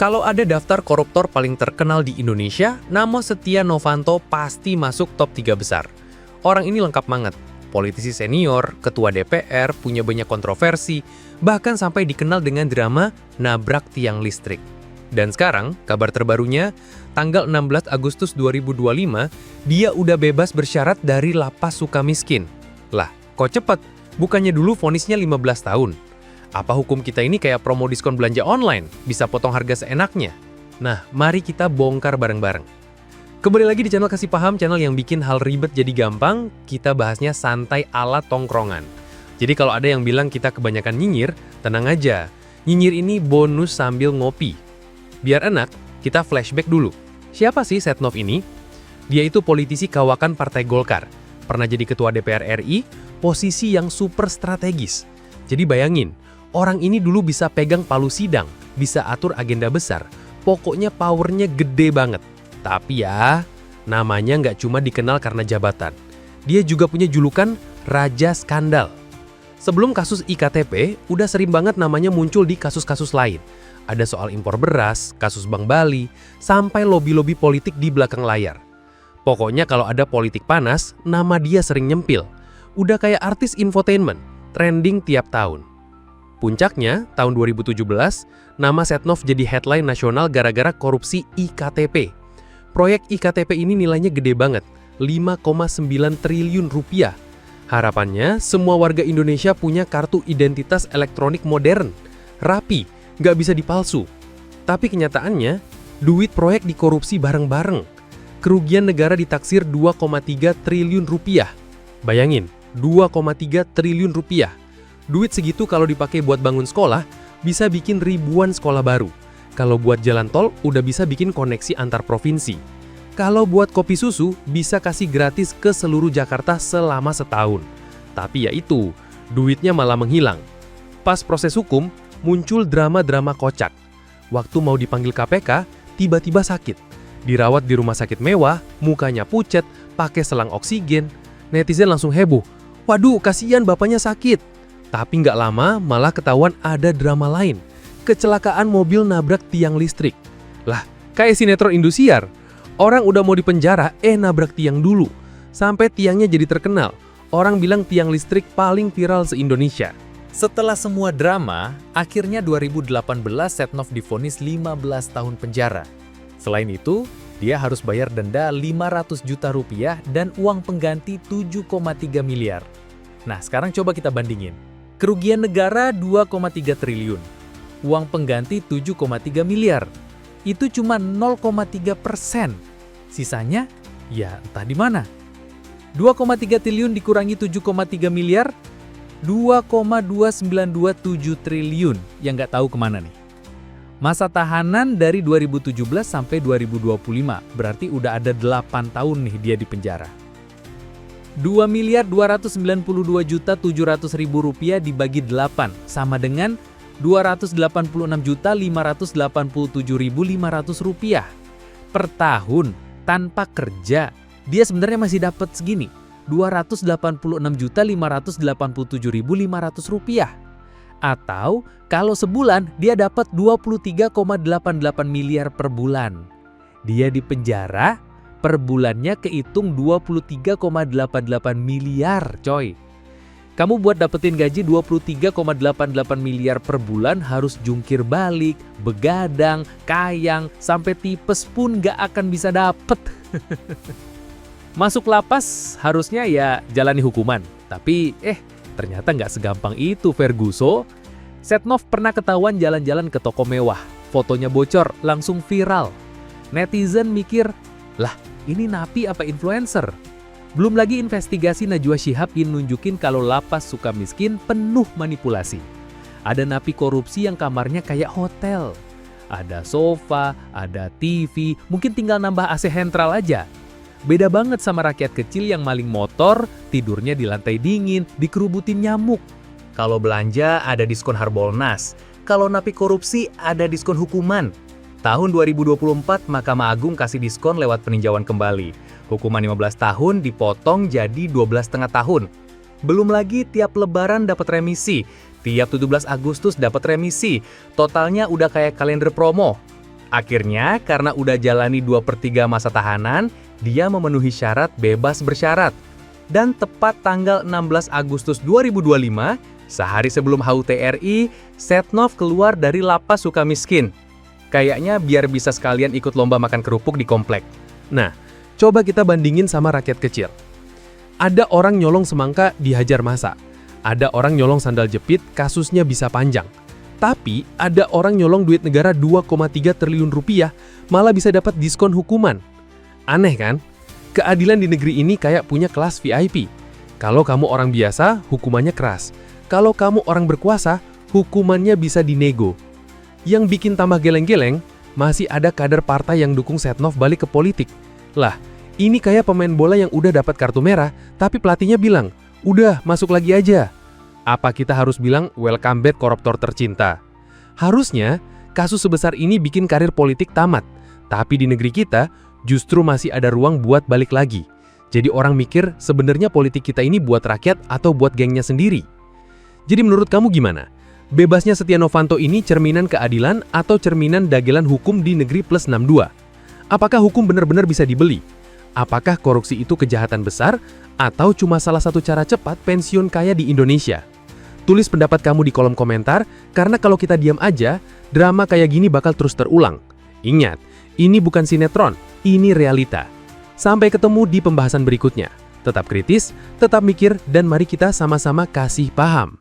Kalau ada daftar koruptor paling terkenal di Indonesia, nama Setia Novanto pasti masuk top 3 besar. Orang ini lengkap banget. Politisi senior, ketua DPR, punya banyak kontroversi, bahkan sampai dikenal dengan drama nabrak tiang listrik. Dan sekarang, kabar terbarunya, tanggal 16 Agustus 2025, dia udah bebas bersyarat dari lapas Sukamiskin. Lah, kok cepet? Bukannya dulu vonisnya 15 tahun. Apa hukum kita ini kayak promo diskon belanja online? Bisa potong harga seenaknya? Nah, mari kita bongkar bareng-bareng. Kembali lagi di channel Kasih Paham, channel yang bikin hal ribet jadi gampang, kita bahasnya santai ala tongkrongan. Jadi kalau ada yang bilang kita kebanyakan nyinyir, tenang aja. Nyinyir ini bonus sambil ngopi. Biar enak, kita flashback dulu. Siapa sih Setnov ini? Dia itu politisi kawakan Partai Golkar. Pernah jadi ketua DPR RI, posisi yang super strategis. Jadi bayangin, orang ini dulu bisa pegang palu sidang, bisa atur agenda besar, pokoknya powernya gede banget. Tapi ya, namanya nggak cuma dikenal karena jabatan. Dia juga punya julukan Raja Skandal. Sebelum kasus IKTP, udah sering banget namanya muncul di kasus-kasus lain. Ada soal impor beras, kasus Bank Bali, sampai lobi-lobi politik di belakang layar. Pokoknya kalau ada politik panas, nama dia sering nyempil. Udah kayak artis infotainment, trending tiap tahun. Puncaknya, tahun 2017, nama Setnov jadi headline nasional gara-gara korupsi IKTP. Proyek IKTP ini nilainya gede banget, 5,9 triliun rupiah. Harapannya, semua warga Indonesia punya kartu identitas elektronik modern, rapi, nggak bisa dipalsu. Tapi kenyataannya, duit proyek dikorupsi bareng-bareng. Kerugian negara ditaksir 2,3 triliun rupiah. Bayangin, 2,3 triliun rupiah. Duit segitu kalau dipakai buat bangun sekolah, bisa bikin ribuan sekolah baru. Kalau buat jalan tol, udah bisa bikin koneksi antar provinsi. Kalau buat kopi susu, bisa kasih gratis ke seluruh Jakarta selama setahun. Tapi ya itu, duitnya malah menghilang. Pas proses hukum, muncul drama-drama kocak. Waktu mau dipanggil KPK, tiba-tiba sakit. Dirawat di rumah sakit mewah, mukanya pucet, pakai selang oksigen. Netizen langsung heboh. Waduh, kasihan bapaknya sakit. Tapi nggak lama malah ketahuan ada drama lain. Kecelakaan mobil nabrak tiang listrik. Lah, kayak sinetron Indosiar. Orang udah mau dipenjara, nabrak tiang dulu. Sampai tiangnya jadi terkenal. Orang bilang tiang listrik paling viral se-Indonesia. Setelah semua drama, akhirnya 2018 Setnov divonis 15 tahun penjara. Selain itu, dia harus bayar denda 500 juta rupiah dan uang pengganti 7,3 miliar. Nah, sekarang coba kita bandingin. Kerugian negara 2,3 triliun. Uang pengganti 7,3 miliar. Itu cuma 0,3%. Sisanya, ya entah di mana. 2,3 triliun dikurangi 7,3 miliar, 2,2927 triliun yang nggak tahu kemana nih. Masa tahanan dari 2017 sampai 2025, berarti udah ada 8 tahun nih dia di penjara. 2.292.700.000 rupiah dibagi 8, sama dengan 286.587.500 rupiah. Per tahun, tanpa kerja, dia sebenarnya masih dapat segini, 286.587.500 rupiah. Atau kalau sebulan dia dapat 23,88 miliar per bulan. Dia di penjara, per bulannya kehitung 23,88 miliar, coy. Kamu buat dapetin gaji 23,88 miliar per bulan harus jungkir balik, begadang, kayang, sampai tipes pun gak akan bisa dapet. Masuk lapas harusnya ya jalani hukuman. Tapi ternyata nggak segampang itu, Ferguso. Setnov pernah ketahuan jalan-jalan ke toko mewah. Fotonya bocor, langsung viral. Netizen mikir, lah ini napi apa influencer? Belum lagi investigasi Najwa Shihab yang nunjukin kalau lapas Sukamiskin penuh manipulasi. Ada napi korupsi yang kamarnya kayak hotel. Ada sofa, ada TV, mungkin tinggal nambah AC sentral aja. Beda banget sama rakyat kecil yang maling motor, tidurnya di lantai dingin, dikerubutin nyamuk. Kalau belanja ada diskon Harbolnas, kalau napi korupsi ada diskon hukuman. Tahun 2024 Mahkamah Agung kasih diskon lewat peninjauan kembali. Hukuman 15 tahun dipotong jadi 12,5 tahun. Belum lagi tiap lebaran dapat remisi, tiap 17 Agustus dapat remisi. Totalnya udah kayak kalender promo. Akhirnya, karena udah jalani 2/3 masa tahanan, dia memenuhi syarat bebas bersyarat. Dan tepat tanggal 16 Agustus 2025, sehari sebelum HUT RI, Setnov keluar dari lapas Sukamiskin. Kayaknya biar bisa sekalian ikut lomba makan kerupuk di komplek. Nah, coba kita bandingin sama rakyat kecil. Ada orang nyolong semangka dihajar massa. Ada orang nyolong sandal jepit, kasusnya bisa panjang. Tapi, ada orang nyolong duit negara 2,3 triliun rupiah, malah bisa dapat diskon hukuman. Aneh kan? Keadilan di negeri ini kayak punya kelas VIP. Kalau kamu orang biasa, hukumannya keras. Kalau kamu orang berkuasa, hukumannya bisa dinego. Yang bikin tambah geleng-geleng, masih ada kader partai yang dukung Setnov balik ke politik. Lah, ini kayak pemain bola yang udah dapat kartu merah, tapi pelatihnya bilang, udah masuk lagi aja. Apa kita harus bilang welcome back koruptor tercinta? Harusnya, kasus sebesar ini bikin karir politik tamat. Tapi di negeri kita, justru masih ada ruang buat balik lagi. Jadi orang mikir sebenarnya politik kita ini buat rakyat atau buat gengnya sendiri. Jadi menurut kamu gimana? Bebasnya Setia Novanto ini cerminan keadilan atau cerminan dagelan hukum di negeri plus 62? Apakah hukum benar-benar bisa dibeli? Apakah korupsi itu kejahatan besar atau cuma salah satu cara cepat pensiun kaya di Indonesia? Tulis pendapat kamu di kolom komentar, karena kalau kita diam aja, drama kayak gini bakal terus terulang. Ingat, ini bukan sinetron, ini realita. Sampai ketemu di pembahasan berikutnya. Tetap kritis, tetap mikir, dan mari kita sama-sama kasih paham.